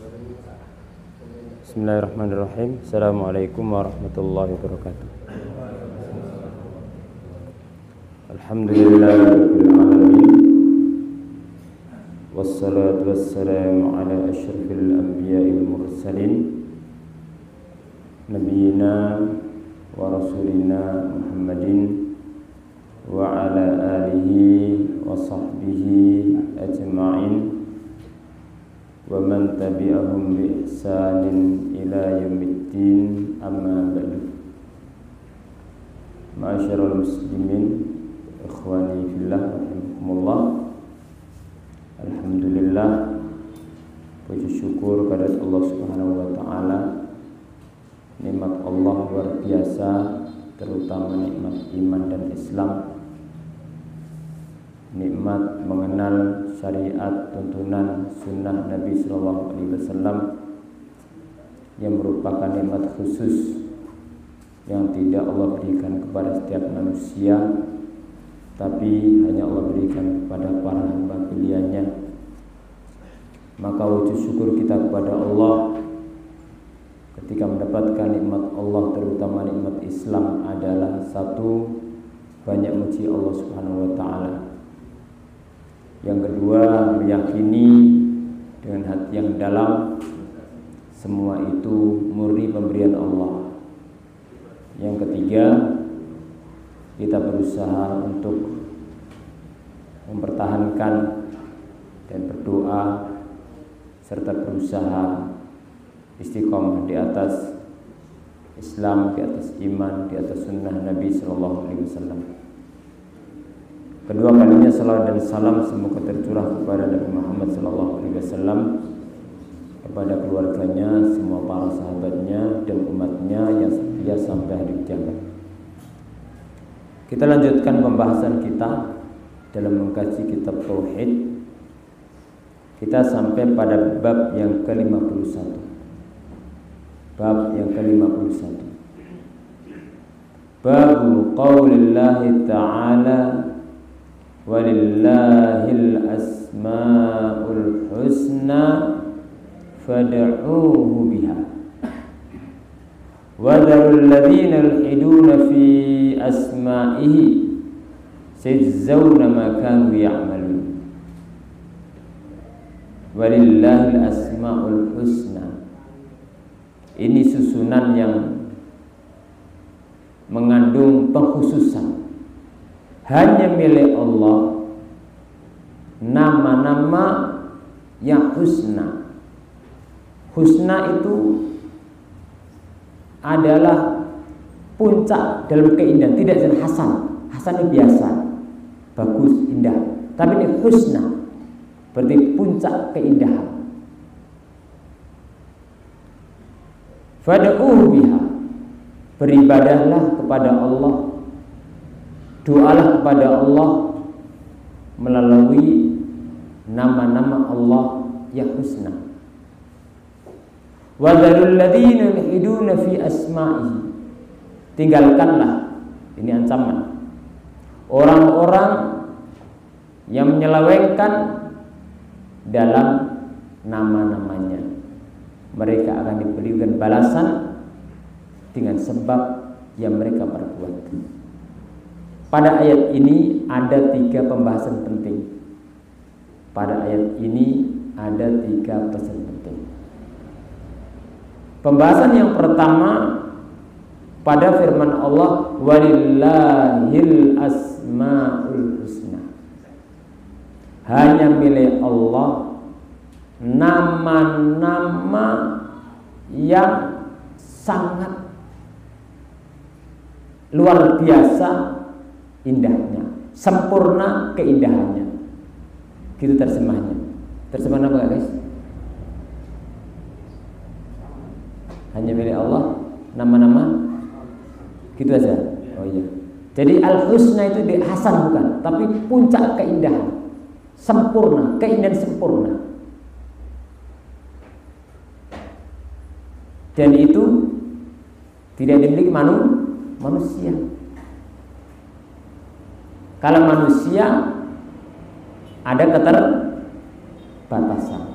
Bismillahirrahmanirrahim. Assalamualaikum warahmatullahi wabarakatuh. Alhamdulillahirabbil alamin. Wassalatu wassalamu ala asyrafil anbiya'il mursalin nabiyyina wa rasulina Muhammadin wa ala alihi wa sahbihi ajma'in wa man tabi'ahum bi ihsanin ila yaumiddin, amma ba'du. Ma'asyiral muslimin, ikhwani fillah, rahimakumullah. Alhamdulillah, puji syukur pada Allah Subhanahu wa taala. Nikmat Allah luar biasa, terutama nikmat iman dan Islam. Nikmat mengenal syariat, tuntunan sunnah Nabi Sallallahu Alaihi Wasallam yang merupakan nikmat khusus yang tidak Allah berikan kepada setiap manusia, tapi hanya Allah berikan kepada para hamba pilihannya. Maka wujud syukur kita kepada Allah ketika mendapatkan nikmat Allah, terutama nikmat Islam, adalah satu, banyak muji Allah Subhanahu wa taala. Yang kedua, meyakini dengan hati yang dalam semua itu murni pemberian Allah. Yang ketiga, kita berusaha untuk mempertahankan dan berdoa serta berusaha istiqomah di atas Islam, di atas iman, di atas sunnah Nabi Sallallahu Alaihi Wasallam. Kedua kalinya salawat dan salam semoga tercurah kepada Nabi Muhammad Sallallahu Alaihi Wasallam, kepada keluarganya, semua para sahabatnya dan umatnya yang setia sampai hari kiamat. Kita lanjutkan pembahasan kita dalam mengkaji kitab Tauhid. Kita sampai pada bab yang ke-51. Bab yang ke-51. Bab qaulillahi ta'ala walillahil asma'ul husna fad'uuhu biha wa dharul ladzina yulhiduna fi asma'ihi sayajzawna ma kanu ya'malun. Walillahil asma'ul husna, ini susunan yang mengandung pengkhususan. Hanya milik Allah nama-nama yang husna. Husna itu adalah puncak dalam keindahan, tidak jadi hasan. Hasan itu biasa, bagus, indah. Tapi ini husna, berarti puncak keindahan. Fad'uhu biha, beribadahlah kepada Allah, doalah kepada Allah melalui nama-nama Allah yang husna. Wa dzalul ladzina yulhiduna fi asma'ihi, tinggalkanlah, ini ancaman, orang-orang yang menyelewengkan dalam nama-namanya. Mereka akan diberikan balasan dengan sebab yang mereka perbuat. Pada ayat ini ada 3 pembahasan penting. Pada ayat ini ada 3 pesan penting. Pembahasan yang pertama pada firman Allah, walillahil asma'ul husna. Hanya milik Allah nama-nama yang sangat luar biasa indahnya, sempurna keindahannya. Gitu terjemahnya. Terjemahan apa guys? Hanya milik Allah nama-nama gitu aja. Oh iya. Jadi al-husna itu di hasan bukan, tapi puncak keindahan, sempurna, keindahan sempurna. Dan itu tidak dimiliki manusia. Kalau manusia ada keterbatasan.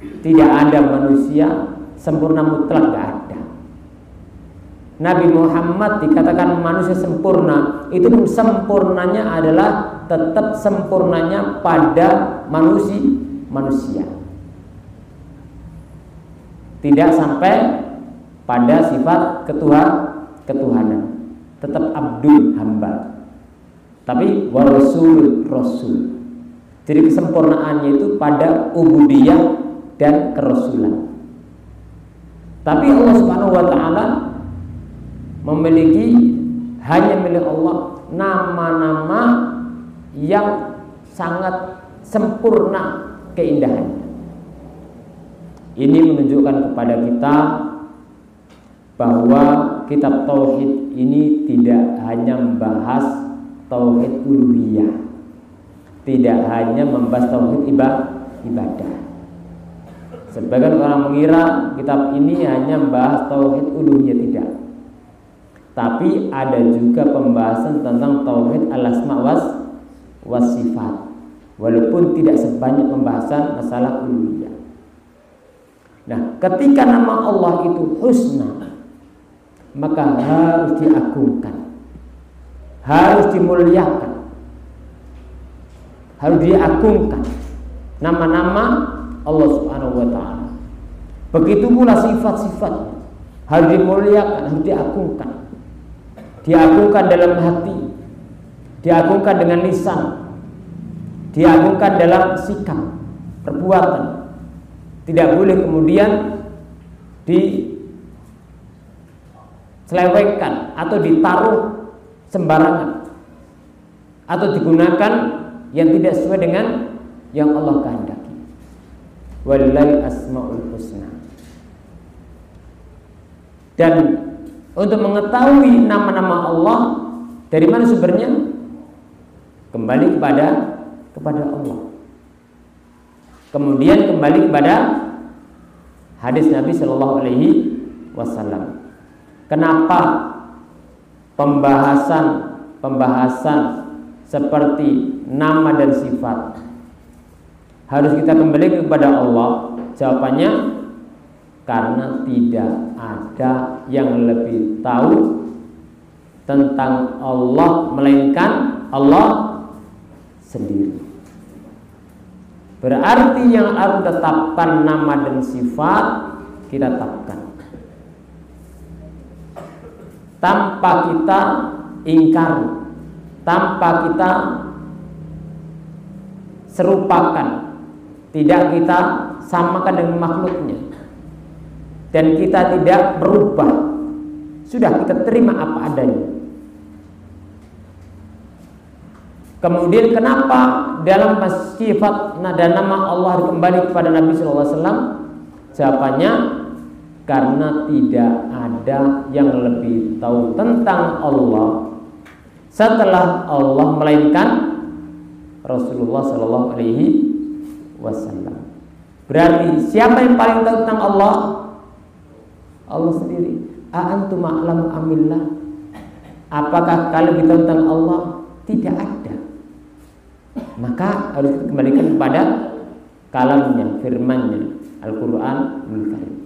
Tidak ada manusia sempurna mutlak, tidak ada. Nabi Muhammad dikatakan manusia sempurna, itu sempurnanya adalah tetap sempurnanya pada manusia. Tidak sampai pada sifat ketuhanan. Tetap abdul, hamba. Tapi wa rasul. Jadi kesempurnaannya itu pada ubudiyah dan kerasulan. Tapi Allah Subhanahu wa taala memiliki, hanya milik Allah, nama-nama yang sangat sempurna keindahannya. Ini menunjukkan kepada kita bahwa kitab tauhid ini tidak hanya membahas tauhid uluhiyah, tidak hanya membahas tauhid ibadah. Sebagian orang mengira kitab ini hanya membahas tauhid uluhiyah, tidak. Tapi ada juga pembahasan tentang tauhid al-asma was sifat, walaupun tidak sebanyak pembahasan masalah uluhiyah. Nah, ketika nama Allah itu husna, maka harus diagungkan, harus dimuliakan, harus diagungkan nama-nama Allah Subhanahu wa taala. Begitu pula sifat-sifatnya harus dimuliakan, harus diagungkan. Diagungkan dalam hati, diagungkan dengan lisan, diagungkan dalam sikap, perbuatan. Tidak boleh kemudian diselewengkan atau ditaruh sembarangan atau digunakan yang tidak sesuai dengan yang Allah kehendaki. Walillahi asmaul husna. Dan untuk mengetahui nama-nama Allah, dari mana sumbernya? Kembali kepada Allah. Kemudian kembali kepada hadis Nabi Shallallahu Alaihi Wasallam. Kenapa pembahasan seperti nama dan sifat harus kita kembali kepada Allah? Jawabannya, karena tidak ada yang lebih tahu tentang Allah melainkan Allah sendiri. Berarti yang harus tetapkan nama dan sifat kita tetapkan, tanpa kita ingkar, tanpa kita serupakan, tidak kita samakan dengan makhluknya, dan kita tidak berubah. Sudah kita terima apa adanya. Kemudian kenapa dalam sifat dan nama Allah kembali kepada Nabi SAW? Jawabannya, karena tidak ada yang lebih tahu tentang Allah setelah Allah melainkan Rasulullah SAW. Berarti siapa yang paling tahu tentang Allah? Allah sendiri. A'antum a'lamu amillah? Apakah kalian tahu tentang Allah? Tidak ada. Maka harus dikembalikan kepada kalamnya, firmannya, Al-Quranul Karim.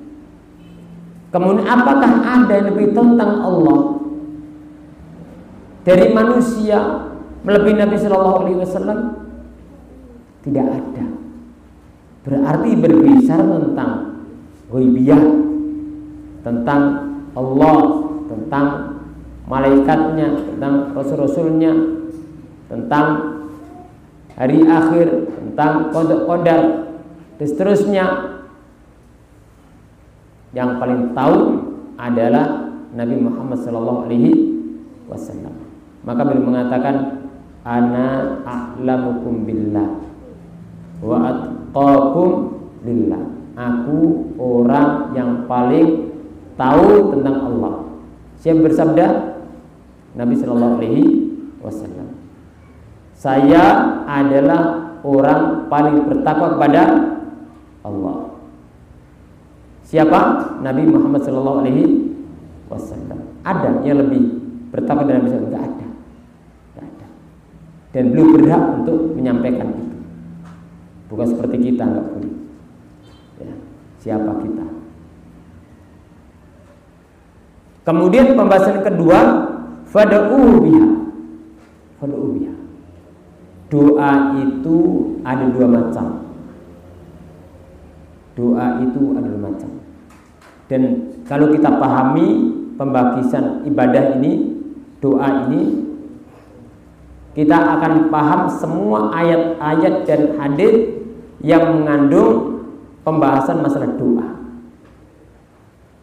Kemudian apakah ada yang lebih tahu tentang Allah dari manusia melebihi Nabi Shallallahu Alaihi Wasallam? Tidak ada. Berarti berbicara tentang ghaibiyah, tentang Allah, tentang malaikatnya, tentang rasul-rasulnya, tentang hari akhir, tentang qadar dan seterusnya. Yang paling tahu adalah Nabi Muhammad sallallahu alaihi wasallam. Maka beliau mengatakan, ana a'lamukum billah wa atqakum lillah. Aku orang yang paling tahu tentang Allah. Siapa bersabda? Nabi sallallahu alaihi wasallam. Saya adalah orang paling bertakwa kepada Allah. Siapa? Nabi Muhammad sallallahu alaihi wasallam. Ada yang lebih bertakwa dari Nabi sallallahu alaihi wasallam? Tidak ada. Dan beliau berhak untuk menyampaikan itu. Bukan seperti kita, enggak boleh. Ya. siapa kita. Kemudian pembahasan kedua, fad'u biha. Fad'u biha. Doa itu ada dua macam. Doa itu ada dua macam. Dan kalau kita pahami pembagian ibadah ini, doa ini, kita akan paham semua ayat-ayat dan hadis yang mengandung pembahasan masalah doa.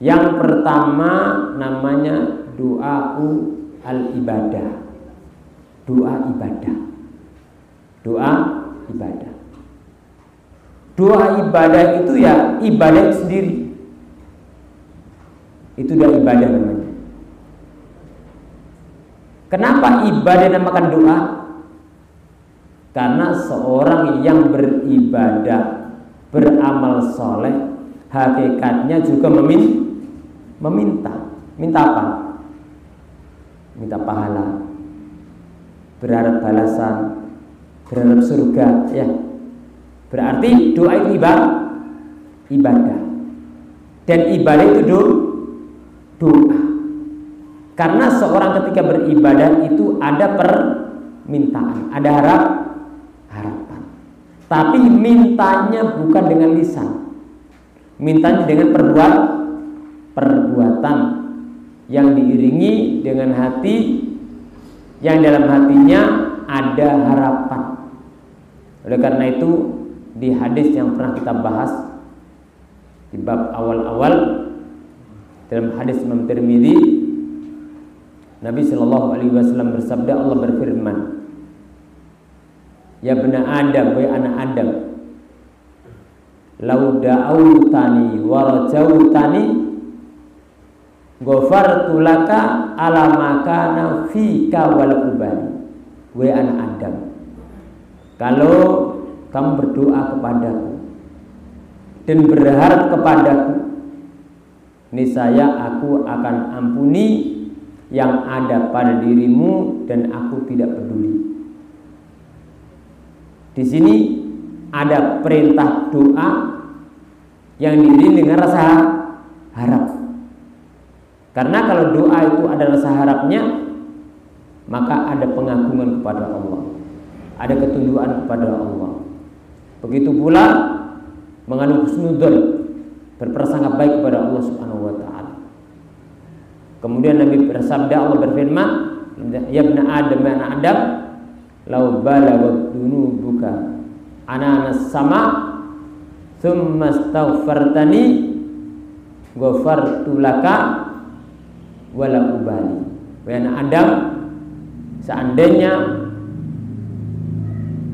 Yang pertama namanya doa al-ibadah. Doa ibadah. Doa ibadah. Doa ibadah itu ya ibadah itu sendiri. Itu doa ibadah namanya. Kenapa ibadah dinamakan doa? Karena seorang yang beribadah, beramal soleh, hakikatnya juga meminta. Minta apa? Minta pahala, berharap balasan, berharap surga, ya. Berarti doa itu ibadah. Dan ibadah itu doa. Karena seorang ketika beribadah itu ada permintaan, ada harapan. Tapi mintanya bukan dengan lisan. Mintanya dengan perbuatan yang diiringi dengan hati yang dalam hatinya ada harapan. Oleh karena itu di hadis yang pernah kita bahas di bab awal-awal dalam hadis Imam Tirmidzi, Nabi Shallallahu Alaihi Wasallam bersabda, Allah berfirman, ya bena Adam, wahai anak Adam, lau da'autani wa rajautani ghafartu laka ala ma kana fika wal ubali. Wahai anak Adam, kalau kamu berdoa kepadaku dan berharap kepadaku, niscaya aku akan ampuni yang ada pada dirimu dan aku tidak peduli. Di sini ada perintah doa yang diiringi dengan rasa harap. Karena kalau doa itu ada rasa harapnya, maka ada pengagungan kepada Allah, ada ketundukan kepada Allah. Begitu pula mengandung husnudzon, berprasangka baik kepada Allah Subhanahu wa taala. Kemudian Nabi bersabda, Allah berfirman, ya ibna Adam, ya anak Adam, lau balagat dunubuka ananas sama thumma astaghfartani ghafartu laka wala ubali. Wahai anak Adam, seandainya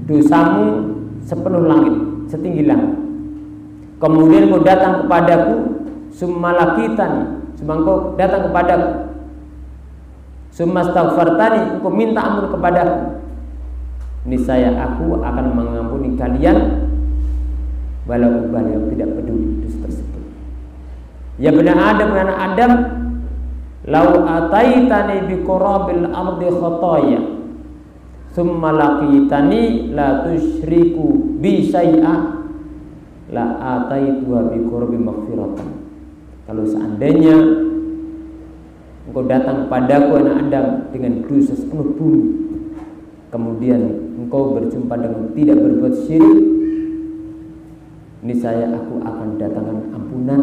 dosamu sepenuh langit, setinggi langit, kemudian kau datang kepadaku, summa lakitani, engkau datang kepadaku, summa astaghfartani, engkau minta ampun kepadaku, niscaya aku akan mengampuni kalian walau ubali, tidak peduli dosa tersebut. Ya benar Adam, anak Adam, lau ataitani bi qurabil ardi khataya summa laqitani la tusyriku bi syai'a la ataituha bi qurbi maghfiratan. Kalau seandainya engkau datang padaku anak Adam dengan dosa sepenuh bumi, kemudian engkau berjumpa dengan tidak berbuat syirik, niscaya aku akan datangkan ampunan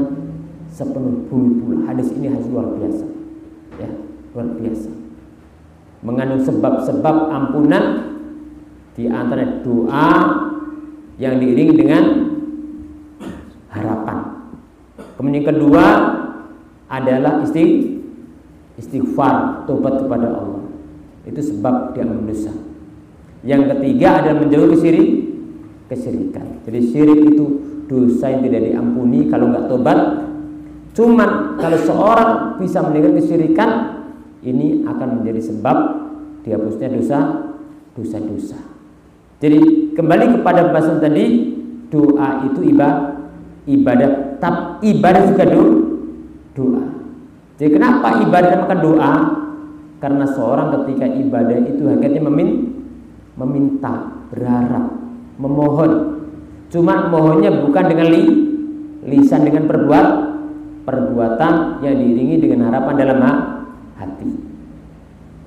sepenuh bumi pula. Hadis ini hadis luar biasa, ya, luar biasa. Mengandung sebab-sebab ampunan, di antara doa yang diiringi dengan harapan. Kemudian kedua adalah istighfar, tobat kepada Allah. Itu sebab diampuni dosa. Yang ketiga adalah menjauhi kesyirikan. Jadi syirik itu dosa yang tidak diampuni kalau nggak tobat. Cuman kalau seorang bisa meninggalkan kesyirikan, ini akan menjadi sebab dihapusnya dosa-dosa. Jadi kembali kepada bahasan tadi, doa itu ibadah, tapi ibadah juga doa. Jadi kenapa ibadah dinamakan doa? Karena seorang ketika ibadah itu hakikatnya meminta, berharap, memohon. Cuma mohonnya bukan dengan lisan dengan perbuatan yang diiringi dengan harapan dalam hati.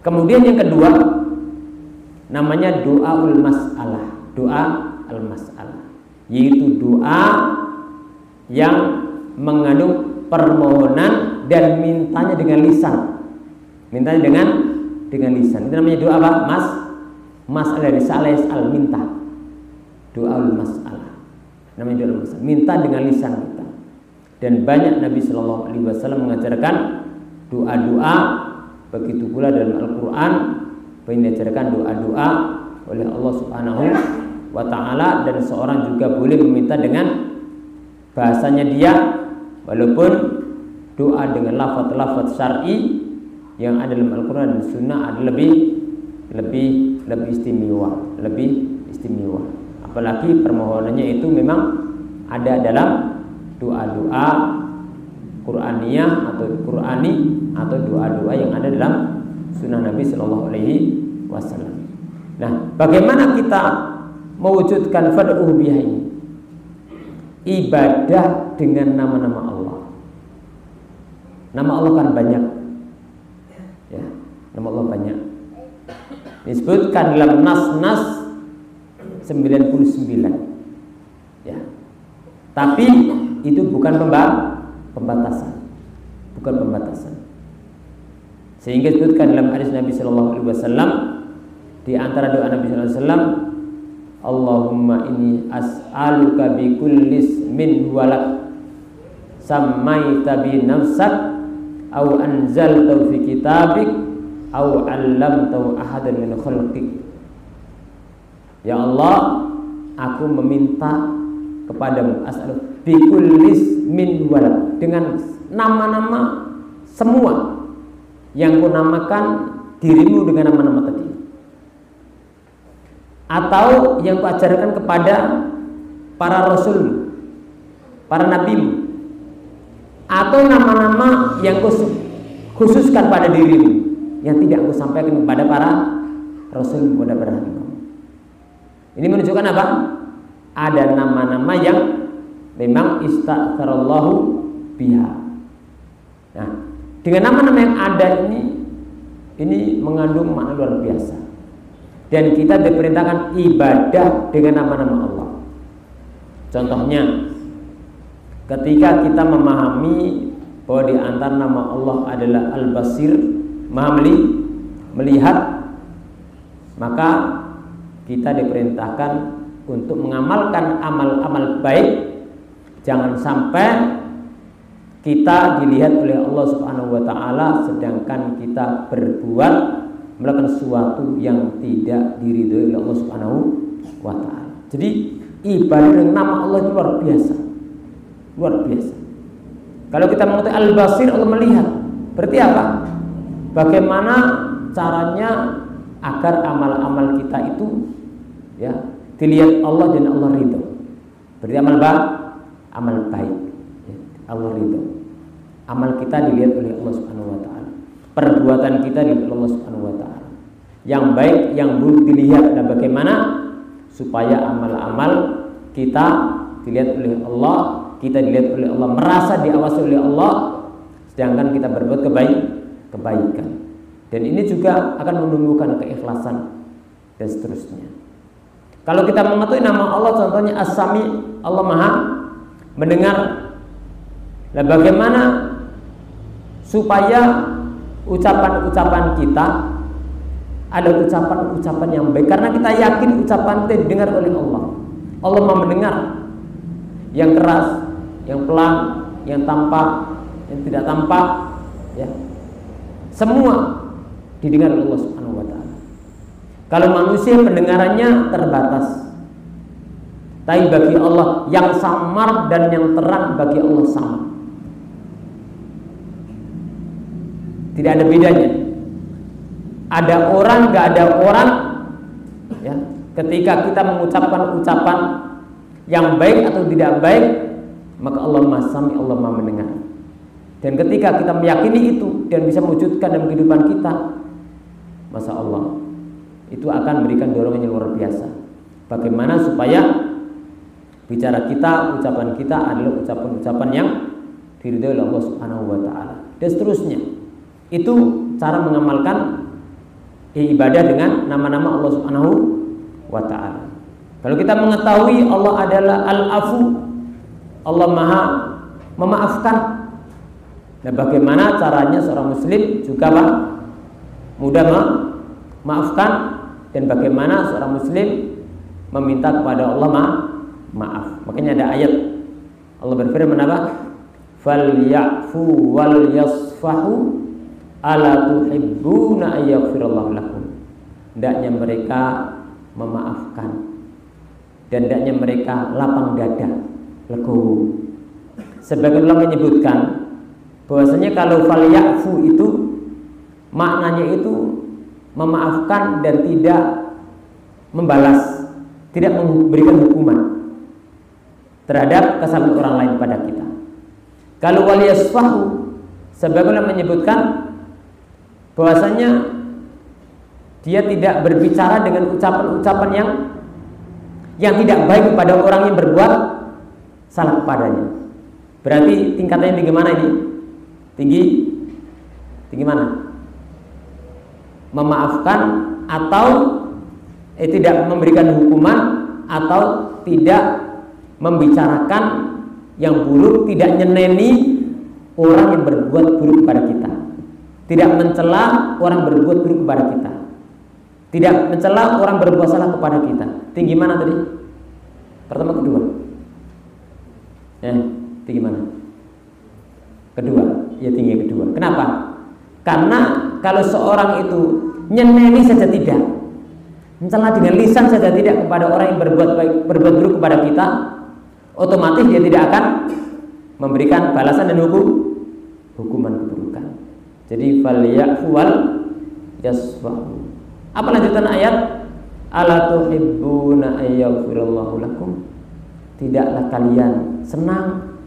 Kemudian yang kedua namanya doaul mas'alah, doa al-mas'alah, yaitu doa yang mengandung permohonan dan mintanya dengan lisan. Mintanya dengan lisan. Itu namanya doa apa? Mas'alah, risalah yas'al, minta. Doaul mas'alah. Namanya doa mas'alah, minta dengan lisan kita. Dan banyak Nabi Shallallahu alaihi wasallam mengajarkan doa-doa, begitu pula dalam Al-Qur'an banyak diajarkan doa-doa oleh Allah Subhanahu wa taala, dan seorang juga boleh meminta dengan bahasanya dia, walaupun doa dengan lafaz-lafaz syar'i yang ada dalam Al-Qur'an dan Sunnah adalah lebih istimewa. Apalagi permohonannya itu memang ada dalam doa-doa Qur'aniyah atau Qur'ani atau doa-doa yang ada dalam Sunnah Nabi Sallallahu Alaihi Wasallam. Nah, bagaimana kita mewujudkan fad'uhu biha ini? Ibadah dengan nama-nama Allah. Nama Allah kan banyak, ya, nama Allah banyak. Disebutkan dalam nas 99, ya. Tapi itu bukan pembatasan. Sehingga disebutkan dalam hadis Nabi Sallallahu Alaihi Wasallam, di antara doa Nabi Sallallahu Alaihi Wasallam, Allahumma inni as'aluka bi kulli ismin walak sammaita bi nafsak aw anzaltahu fi kitabik aw 'allamtahu ahadan min khalqik. Ya Allah, aku meminta kepadamu, as'aluka bi kulli ismin walak, dengan nama-nama semua yang ku namakan dirimu dengan nama-nama tadi, atau yang ku ajarkan kepada para rasul, para nabi, atau nama-nama yang ku khususkan pada dirimu yang tidak aku sampaikan kepada para rasul, kepada para nabi. Ini menunjukkan apa? Ada nama-nama yang memang istaghfarallahu biha. Nah, dengan nama-nama yang ada ini mengandung makna luar biasa. Dan kita diperintahkan ibadah dengan nama-nama Allah. Contohnya, ketika kita memahami bahwa di antara nama Allah adalah Al-Basir, Maha melihat, maka kita diperintahkan untuk mengamalkan amal-amal baik. Jangan sampai kita dilihat oleh Allah Subhanahu wa taala sedangkan kita berbuat melakukan sesuatu yang tidak diridhoi oleh Allah Subhanahu wa taala. Jadi ibadah dengan nama Allah itu luar biasa. Luar biasa. Kalau kita mengatakan Al-Basir, Allah melihat. Berarti apa? Bagaimana caranya agar amal-amal kita itu, ya, dilihat Allah dan Allah ridho. Berarti amal baik, ya, Allah ridho. Amal kita dilihat oleh Allah Subhanahu wa taala. Perbuatan kita dilihat oleh Allah Subhanahu wa taala. Yang baik, yang buruk dilihat. Dan bagaimana supaya amal-amal kita dilihat oleh Allah, kita dilihat oleh Allah, merasa diawasi oleh Allah, sedangkan kita berbuat kebaikan. Dan ini juga akan menumbuhkan keikhlasan dan seterusnya. Kalau kita mengetahui nama Allah, contohnya As-Sami, Allah Maha mendengar. Nah, bagaimana supaya ucapan-ucapan kita ada ucapan-ucapan yang baik, karena kita yakin ucapan itu didengar oleh Allah. Allah Maha mendengar yang keras, yang pelan, yang tampak, yang tidak tampak, ya. Semua didengar oleh Allah Subhanahu wa taala. Kalau manusia pendengarannya terbatas, tapi bagi Allah yang samar dan yang terang bagi Allah sama. Tidak ada bedanya. Ada orang, gak ada orang, ya. Ketika kita mengucapkan ucapan yang baik atau tidak baik, maka Allah Maha Sami, Allah Maha mendengar. Dan ketika kita meyakini itu dan bisa mewujudkan dalam kehidupan kita, Masya Allah, itu akan memberikan dorongan yang luar biasa. Bagaimana supaya bicara kita, ucapan kita adalah ucapan-ucapan yang diridhoi oleh Allah Subhanahu wa taala. Dan seterusnya. Itu cara mengamalkan ibadah dengan nama-nama Allah Subhanahu wa taala. Kalau kita mengetahui Allah adalah Al-Afu, Allah Maha memaafkan. Nah, bagaimana caranya seorang muslim juga mudah memaafkan, dan bagaimana seorang muslim meminta kepada Allah maaf. Makanya ada ayat Allah berfirman apa? Falyafu wal yasfahu ala tuhibbuna ayyaghfirallahu lakum. Hendaknya mereka memaafkan dan hendaknya mereka lapang dada, legowo. Sebagian ulama menyebutkan bahwasanya kalau falyafu itu maknanya itu memaafkan dan tidak membalas, tidak memberikan hukuman terhadap kesalahan orang lain pada kita. Kalau wal yasfahu, sebagian ulama menyebutkan bahwasanya dia tidak berbicara dengan ucapan-ucapan yang tidak baik kepada orang yang berbuat salah kepadanya. Berarti tingkatannya tinggi mana ini? Tinggi mana? Memaafkan atau tidak memberikan hukuman, atau tidak membicarakan yang buruk, tidak nyeneni orang yang berbuat buruk kepada kita, tidak mencela orang berbuat buruk kepada kita, tidak mencela orang berbuat salah kepada kita. Tinggi mana tadi? Pertama, kedua? Tinggi mana? Kedua. Ya, tinggi kedua. Kenapa? Karena kalau seorang itu nyeneni saja tidak, mencela dengan lisan saja tidak kepada orang yang berbuat baik, berbuat buruk kepada kita, otomatis dia tidak akan memberikan balasan dan hukuman keburukan. Jadi falyafu wal yasfahu. Apa lanjutan ayat? Ala tuhibbuna ayyaghfirallahu lakum. Tidaklah kalian senang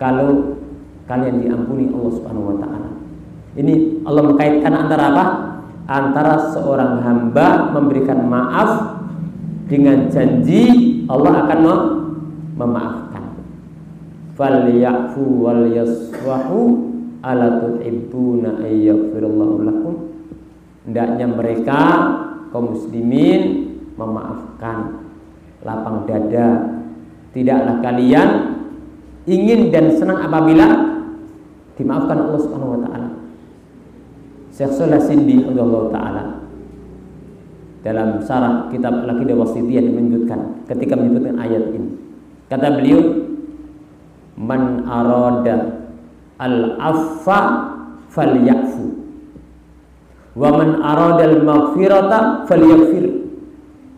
kalau kalian diampuni Allah Subhanahu wa taala. Ini Allah mengkaitkan antara apa? Antara seorang hamba memberikan maaf dengan janji Allah akan memaafkan. Falyafu wal yasfahu ala tuhibbuna ayyaghfirallahu lakum. Hendaknya mereka kaum muslimin memaafkan, lapang dada. Tidaklah kalian ingin dan senang apabila dimaafkan Allah Subhanahu wa taala. Syekh Shalih Sindi radhiyallahu taala dalam syarah kitab Al-Aqidah Wasithiyah menyebutkan, ketika menyebutkan ayat ini, kata beliau, man arada al-affa falyafu wa man arada al-maghfirata falyaghfir.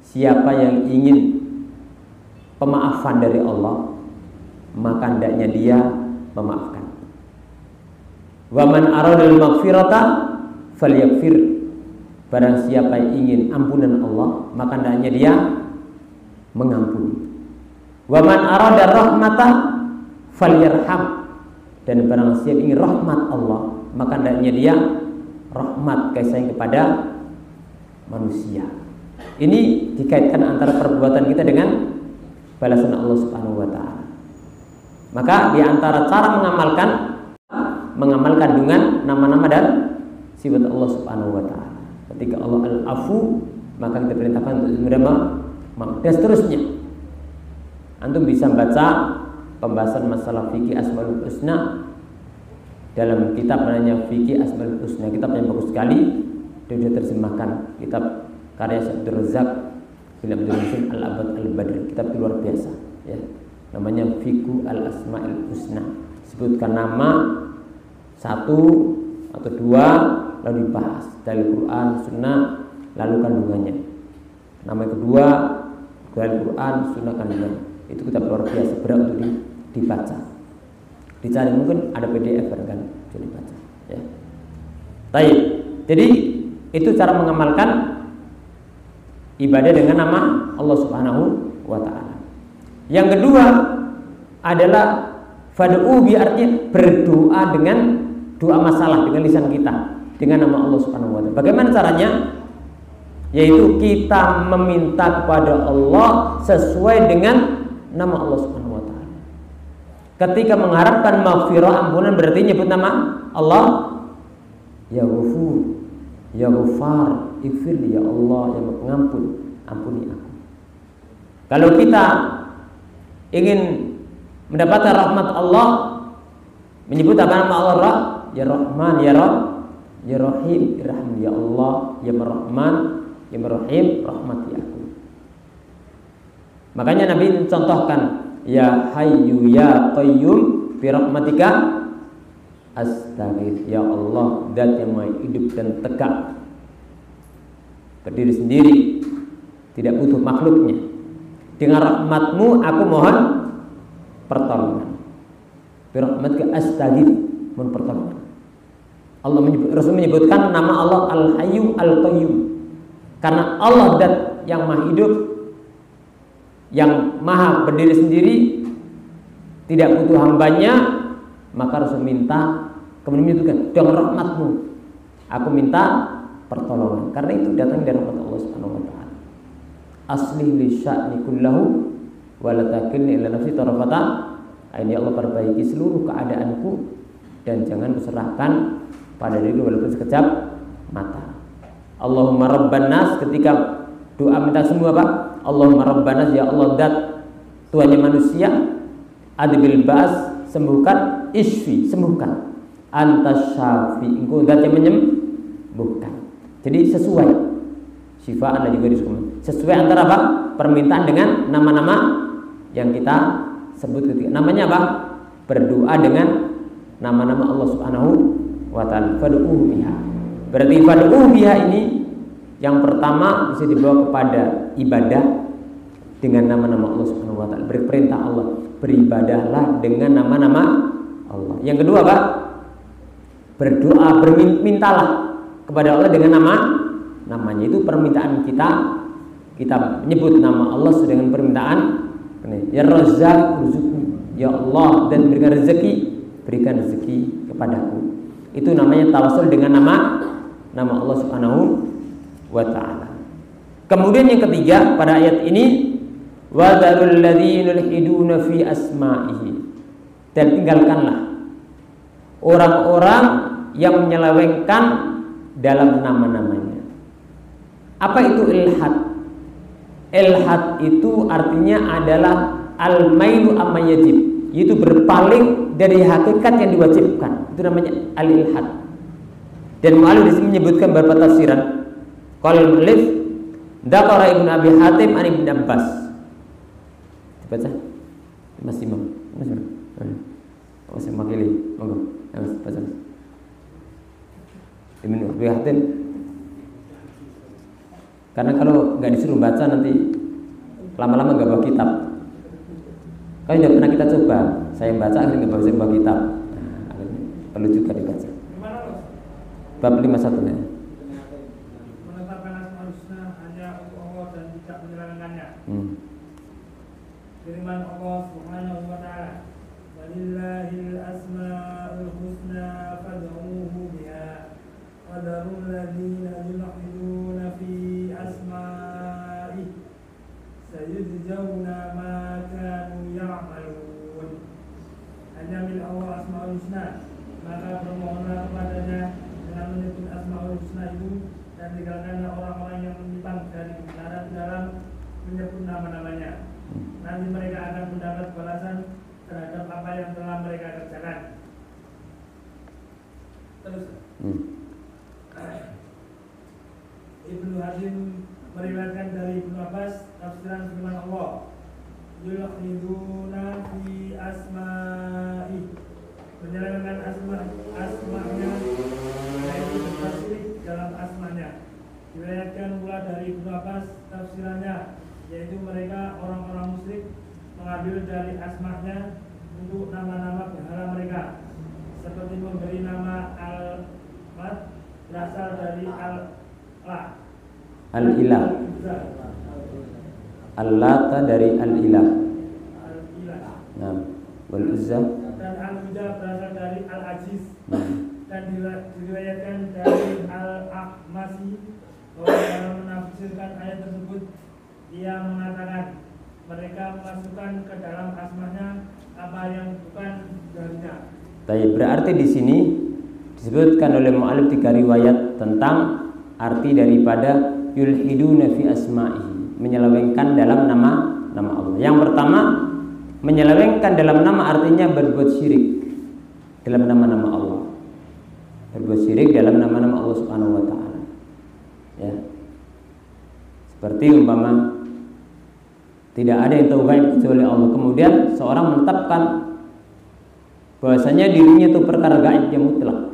Siapa yang ingin pemaafan dari Allah, maka hendaknya dia memaafkan. Wa man arada al-maghfirata falyaghfir. Barang siapa yang ingin ampunan Allah, maka hendaknya dia mengampuni. Wa man arada rahmata falyarham. Dan barang siapa ingin rahmat Allah, maka hendaknya dia rahmat, kasih sayang kepada manusia. Ini dikaitkan antara perbuatan kita dengan balasan Allah Subhanahu wa taala. Maka di antara cara mengamalkan dengan nama-nama dan sifat Allah Subhanahu wa taala. Ketika Allah Al-Afu, maka kita perintahkan untuk menerima maaf. Dan seterusnya. Antum bisa baca pembahasan masalah fikih Asmaul Husna dalam kitab namanya Fikih Asmaul Husna. Kitab yang bagus sekali. Dia sudah terjemahkan kitab karya Abdul Razak bin Abdul Muhsin Al-Abad Al-Badri. Kitab itu luar biasa, ya. Namanya Fikih Al-Asmaul Husna. Sebutkan nama satu atau dua, lalu dibahas dari Quran, Sunnah, lalu kandungannya. Nama kedua dari Quran, Sunnah, kandungannya. Itu kitab luar biasa, berat untuk dibaca. Dicari mungkin ada PDF kan, jadi dibaca. Ya. Baik. Jadi itu cara mengamalkan ibadah dengan nama Allah Subhanahu wa taala. Yang kedua adalah fad'u bi, artinya berdoa dengan doa masalah dengan lisan kita dengan nama Allah Subhanahu wa taala. Bagaimana caranya? Yaitu kita meminta kepada Allah sesuai dengan nama Allah Subhanahu wa taala. Ketika mengharapkan maghfirah, ampunan, berarti nyebut nama Allah. Ya Ghafur, ya Ghaffar, ighfirli ya Allah, yang pengampun, ampuni aku. Kalau kita ingin mendapatkan rahmat Allah, menyebut apa nama Allah? Ya Rahman, ya Rahim, irham ya Allah, ya Rahman, ya Rahim, rahmati aku. Makanya Nabi contohkan, ya Hayyu ya Qayyum bi rahmatika astaghith. Ya Allah, Zat yang Maha hidup dan tegak, berdiri sendiri, tidak butuh makhluknya. Dengan rahmatmu aku mohon pertolongan. Bi rahmatika astaghith, mohon pertolongan. Rasul menyebutkan nama Allah Al-Hayyu Al-Qayyum, karena Allah Zat yang Maha hidup, yang Maha berdiri sendiri, tidak butuh hambanya, maka Rasul minta, kemudian menyebutkan dengan rahmatmu aku minta pertolongan, karena itu datang dari rahmat Allah Subhanahu wa taala. Aslih li sya'ni kullahu wa la takilni ila nafsi tarafata ain. Ya Allah, perbaiki seluruh keadaanku dan jangan kuserahkan pada diriku walaupun sekejap mata. Allahumma rabban nas, ketika doa minta semua Pak. Allahumma rabban nas, ya Allah Zat Tuhannya manusia, adbil ba'as, sembuhkan, isfi, sembuhkan, antas syafi, engkau Zat yang menyembuhkan. Jadi sesuai sifaan dan juga disebut sesuai antara apa? Permintaan dengan nama-nama yang kita sebut ketika namanya apa? Berdoa dengan nama-nama Allah Subhanahu wa taala. Fad'uhu biha. Berarti fad'uhu biha ini yang pertama bisa dibawa kepada ibadah dengan nama-nama Allah Subhanahu wa taala. Berperintah Allah, beribadahlah dengan nama-nama Allah. Yang kedua Pak, berdoa, bermintalah kepada Allah dengan namanya. Itu permintaan kita menyebut nama Allah dengan permintaan. Ya Razzaq, urzuqni, ya Allah, dan berikan rezeki kepadaku. Itu namanya tawassul dengan nama Allah Subhanahu wa taala. Kemudian yang ketiga pada ayat ini, wa dzarul ladzina yulhiduna fi asma'ihi, dan tinggalkanlah orang-orang yang menyelewengkan dalam nama-namanya. Apa itu ilhad? Ilhad itu artinya adalah al-mailu amma yajib, yaitu berpaling dari hakikat yang diwajibkan. Itu namanya al-ilhad. Dan mu'allif di sini menyebutkan beberapa tafsiran. Qala al-mu'allif dzakara Ibnu Abi Hatim an Ibnu Abbas. Baca. Mas Imam. Masih makili. Monggo. Mas baca. Ibnu Abi Hatim. Karena kalau nggak disuruh baca nanti lama-lama nggak bawa kitab. Kalau tidak pernah kita coba, saya baca akhirnya nggak bawa kitab. Nah, perlu juga dibaca. Bab 51 ya. Menetapkan asmaul husna hanya untuk Allah dan tidak menyelewengkannya. Firman Allah Subhanahu wa taala, "Walillahil asmaul husna fad'uuhu biha wa dharul ladzina yulhiduna fi asma'ihi sayujzauna ma kanu ya'malun." Hanya milik Allah asmaul husna, maka bermohonlah kepadanya dengan menyebut asmaul husna itu, dan tinggalkanlah orang-orang yang menyimpang dari kebenaran dalam menyebut nama-namanya. Nanti mereka akan mendapat balasan terhadap apa yang telah mereka kerjakan. Terus Ibnu Hazim meriwayatkan dari Ibnu Abbas tafsiran firman Allah, yulhiduna fi asma'i, menyelewengkan asma'nya, yaitu bertasyirik dalam asma'nya. Diriwayatkan pula dari Ibnu Abbas tafsirannya, yaitu mereka orang-orang musyrik mengambil dari asma'nya untuk nama-nama berhala mereka, seperti memberi nama Al-Mat berasal dari Al-La, Al-Ilah, Al-Lata dari Al-Ilah, nah, Wal-Uzza, dan Al-Uzza berasal dari Al-Aziz. Dan diriwayatkan dari Al-Ahmasi bahwa dalam menafsirkan ayat tersebut ia mengatakan, mereka memasukkan ke dalam asmanya apa yang bukan darinya. Baik, berarti di sini disebutkan oleh mu'allif 3 riwayat tentang arti daripada yulhiduna fi asma'ihi, menyelewengkan dalam nama Allah. Yang pertama, menyelewengkan dalam nama artinya berbuat syirik dalam nama-nama Allah. Berbuat syirik dalam nama-nama Allah Subhanahu wa taala. Ya. Seperti umpama tidak ada yang tahu gaib kecuali Allah. Kemudian seorang menetapkan bahwasanya dirinya itu perkara gaib yang mutlak,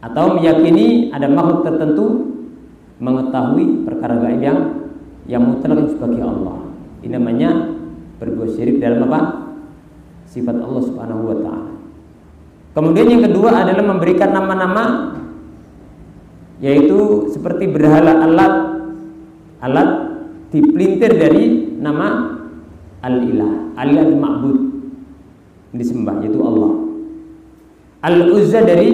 atau meyakini ada makhluk tertentu mengetahui perkara gaib yang mutlak sebagai Allah. Ini namanya berbuat syirik dalam apa? Sifat Allah Subhanahu wa taala. Kemudian yang kedua adalah memberikan nama-nama, yaitu seperti berhala alat dipelintir dari nama al-ilah, al-ma'bud disembah, yaitu Allah. Al-Uzza dari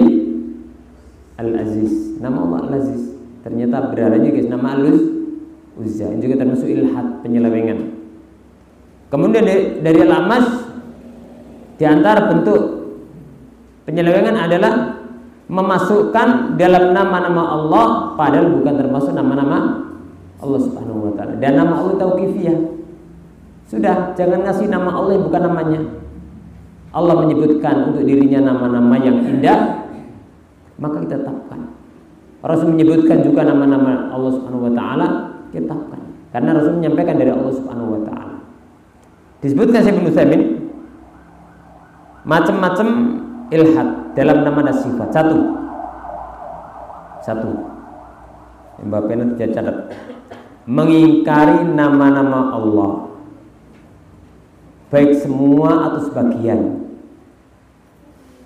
Al-Aziz, nama Allah Al-Aziz. Ternyata berhalanya guys nama Al-Uzza. Ini juga termasuk ilhad, penyelewengan. Kemudian dari Al-Amas, di antara bentuk penyelewengan adalah memasukkan dalam nama-nama Allah padahal bukan termasuk nama-nama Allah Subhanahu wa taala. Dan nama Allah tauqifiyah. Sudah, jangan ngasih nama Allah yang bukan namanya. Allah menyebutkan untuk dirinya nama-nama yang indah, maka kita tetapkan. Rasul menyebutkan juga nama-nama Allah Subhanahu wa taala, kita tetapkan. Karena Rasul menyampaikan dari Allah Subhanahu wa taala. Disebutkan Syekh Ibnu Utsaimin macam-macam ilhad dalam nama dan sifat. Satu. Mbak Pena tidak catat. Mengingkari nama-nama Allah, baik semua atau sebagian,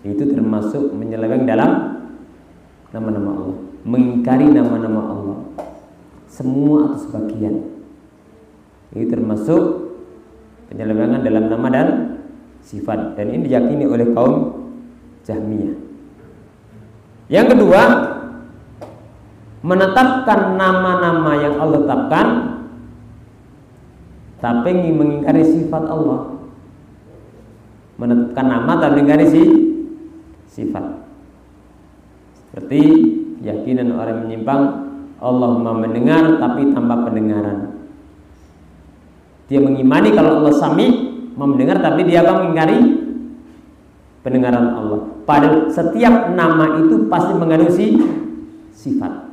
itu termasuk menyeleweng dalam nama-nama Allah. Mengingkari nama-nama Allah, semua atau sebagian, itu termasuk penyelewengan dalam nama dan sifat. Dan ini diyakini oleh kaum Jahmiyah. Yang kedua, menetapkan nama-nama yang Allah tetapkan tapi mengingkari sifat Allah. Menetapkan nama tapi mengingkari sifat. Seperti keyakinan orang menyimpang, Allah Maha mendengar tapi tanpa pendengaran. Dia mengimani kalau Allah Sami, Maha mendengar, tapi dia akan mengingkari pendengaran Allah. Padahal setiap nama itu pasti mengandung sifat.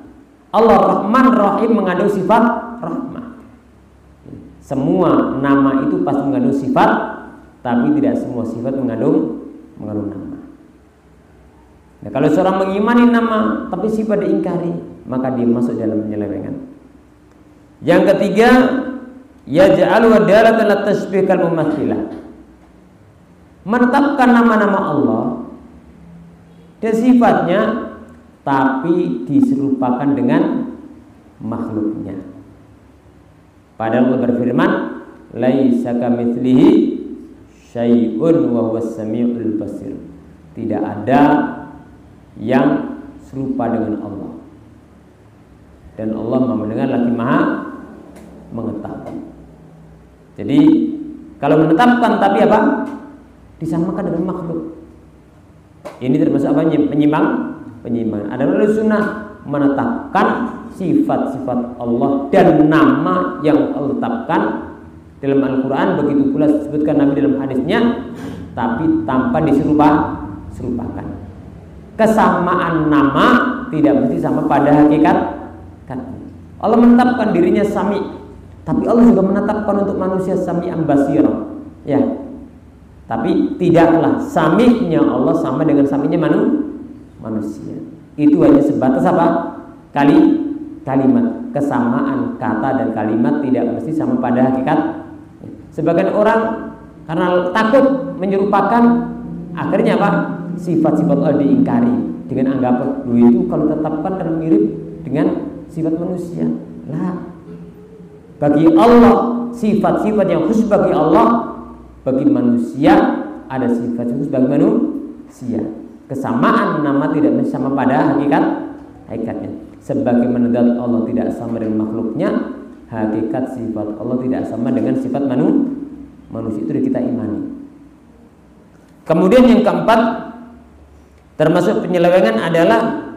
Allah Rahman Rahim mengandung sifat rahmah. Semua nama itu pasti mengandung sifat, tapi tidak semua sifat mengandung nama. Nah, kalau seorang mengimani nama tapi sifat diingkari, maka dia masuk dalam penyelewengan. Yang ketiga, yaj'alu dalatan ala tasbih kal mumathilah. Menetapkan nama-nama Allah dan sifatnya tapi diserupakan dengan makhluknya. Padahal Allah berfirman, laisa kamitslihi syai'un wa huwas samiul basir. Tidak ada yang serupa dengan Allah. Dan Allah Maha mendengar lagi Maha mengetahui. Jadi kalau menetapkan tapi apa? Disamakan dengan makhluk. Ini termasuk apa? Penyimpangan. Ada sunnah menetapkan sifat-sifat Allah dan nama yang Allah tetapkan dalam Al-Quran, begitu pula disebutkan Nabi dalam hadisnya, tapi tanpa diserupakan. Kesamaan nama tidak mesti sama pada hakikat. Allah menetapkan dirinya Sami, tapi Allah juga menetapkan untuk manusia Sami'an Basira. Ya. Tapi tidaklah Sami'nya Allah sama dengan Sami'nya manusia. Itu hanya sebatas apa? Kalimat. Kesamaan kata dan kalimat tidak mesti sama pada hakikat. Sebagian orang karena takut menyerupakan, akhirnya apa? Sifat-sifat Allah diingkari dengan anggapan itu kalau tetapkan terlalu mirip dengan sifat manusia. Lah, bagi Allah sifat-sifat yang khusus bagi Allah, bagi manusia ada sifat khusus bagi manusia. Kesamaan nama tidak sama pada hakikatnya. Sebagaimana zat Allah tidak sama dengan makhluknya, hakikat sifat Allah tidak sama dengan sifat manusia, itu kita imani. Kemudian yang keempat, termasuk penyelewengan adalah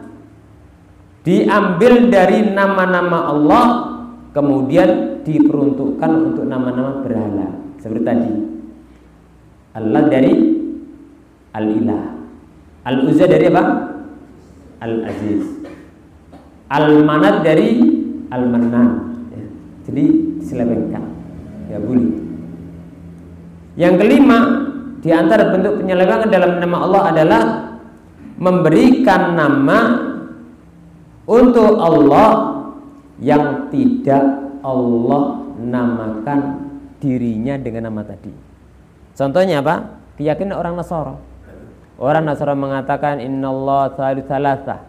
diambil dari nama-nama Allah kemudian diperuntukkan untuk nama-nama berhala. Seperti tadi, Allah dari Al-Ilah, Al-Uzza dari apa? Al-Aziz, Al-Manat dari Al-Mannan. Ya, jadi diselewengkan, ya boleh. Yang kelima, di antara bentuk penyelewengan dalam nama Allah adalah memberikan nama untuk Allah yang tidak Allah namakan dirinya dengan nama tadi. Contohnya apa? Keyakinan orang Nasara. Orang Nasara mengatakan innallaha tsalitsu tsalatsa.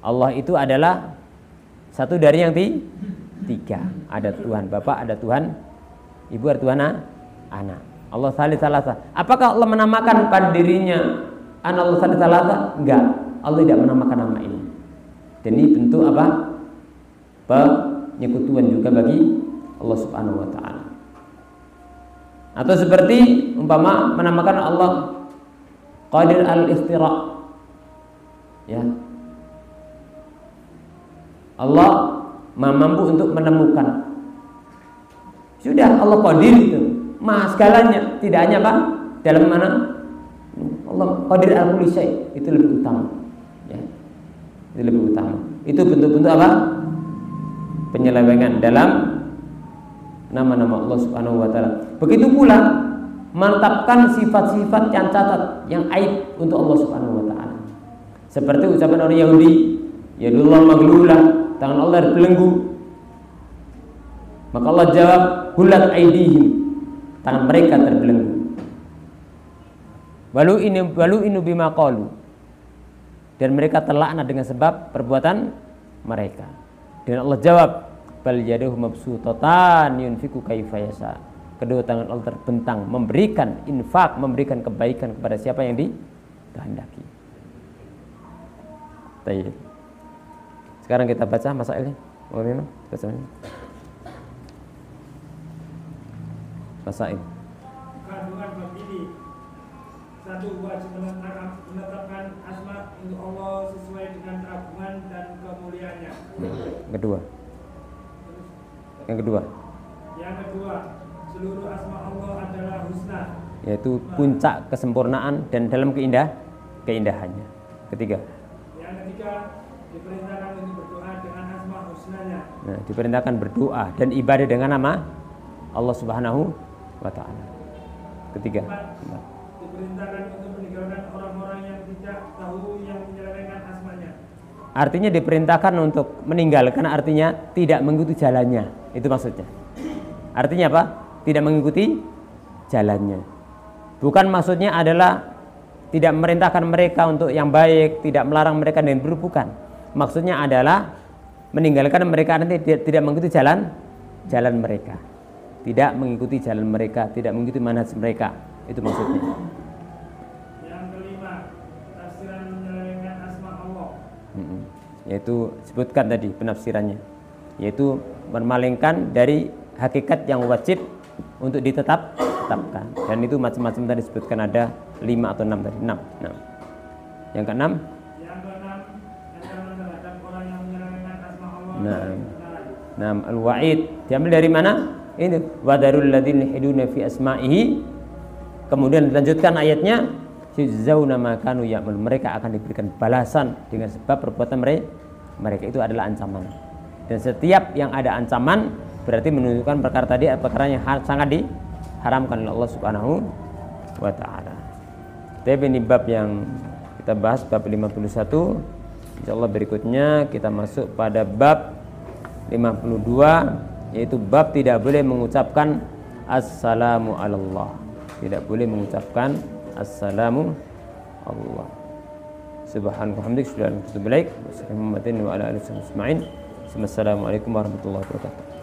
Allah itu adalah satu dari yang tiga. Ada Tuhan Bapa, ada Tuhan Ibu, ada Tuhan Anak. Allah tsalitsu tsalatsa. Apakah Allah menamakan pada dirinya Anallahu tsalitsu tsalatsa? Enggak. Allah tidak menamakan nama ini. Dan ini bentuk apa? Penyekutuan juga bagi Allah Subhanahu wa taala. Atau seperti umpama menamakan Allah Qadir al-Ikhtira. Ya. Allah mampu untuk menemukan. Sudah, Allah Qadir itu. Maha segalanya, tidak hanya apa? Dalam mana? Allah Qadir al-kulli syai', itu lebih utama. Ya. Itu lebih utama. Itu bentuk-bentuk apa? Penyelewengan dalam nama-nama Allah Subhanahu wa taala. Begitu pula mantapkan sifat-sifat yang cacat, yang aib untuk Allah Subhanahu wa taala. Seperti ucapan orang Yahudi, yadullah maglulah, tangan Allah terbelenggu. Maka Allah jawab, hulat aidihim, tangan mereka terbelenggu. Walu inu bima qalu, dan mereka terlaknat dengan sebab perbuatan mereka. Dan Allah jawab, bal yaduhu mabsutatan yunfiku kaifa yasha. Kedua tangan Allah terbentang memberikan infak, memberikan kebaikan kepada siapa yang dikehendaki. Baik. Sekarang kita baca masailnya. Bagaimana? Baca ini. Masail. Kandungan bab ini. Satu, wajib menetapkan asma untuk Allah sesuai dengan keagungan dan kemuliaannya. Yang kedua, seluruh asma Allah adalah husna, yaitu puncak kesempurnaan dan dalam keindahannya. Ketiga, diperintahkan untuk berdoa dengan asma husnanya. Nah, diperintahkan berdoa dan ibadah dengan nama Allah Subhanahu wa taala. Ketiga, diperintahkan untuk meninggalkan orang-orang yang tidak tahu yang menyelewengkan asmanya. Artinya diperintahkan untuk meninggalkan, artinya tidak mengikuti jalannya. Itu maksudnya. Artinya apa? Tidak mengikuti jalannya. Bukan maksudnya adalah tidak memerintahkan mereka untuk yang baik, tidak melarang mereka dari buruk, bukan. Maksudnya adalah meninggalkan mereka nanti tidak mengikuti jalan mereka. Tidak mengikuti jalan mereka, tidak mengikuti manhaj mereka. Itu maksudnya. Yang kelima, tafsiran menyelewengkan asma Allah. Yaitu sebutkan tadi penafsirannya, yaitu memalingkan dari hakikat yang wajib untuk ditetapkan. Dan itu macam-macam tadi sebutkan, ada 5 atau 6 tadi. 6. Yang keenam, ancaman terhadap orang yang menyelewengkan asma Allah. Nah, al-wa'id diambil dari mana? Ini wadarul ladzina yahiduna fi asma'ihi. Kemudian dilanjutkan ayatnya, yujzauna ma kanu ya'mal, mereka akan diberikan balasan dengan sebab perbuatan mereka. Itu adalah ancaman. Dan setiap yang ada ancaman berarti menunjukkan perkara tadi perkara yang sangat diharamkan oleh Allah Subhanahu wa taala. Tapi ini bab yang kita bahas, bab 51. Insyaallah berikutnya kita masuk pada bab 52, yaitu bab tidak boleh mengucapkan assalamu alallah. Tidak boleh mengucapkan assalamu Allah. Subhanallah hamdik, subhanallah baik. Wassalamualaikum warahmatullahi wabarakatuh.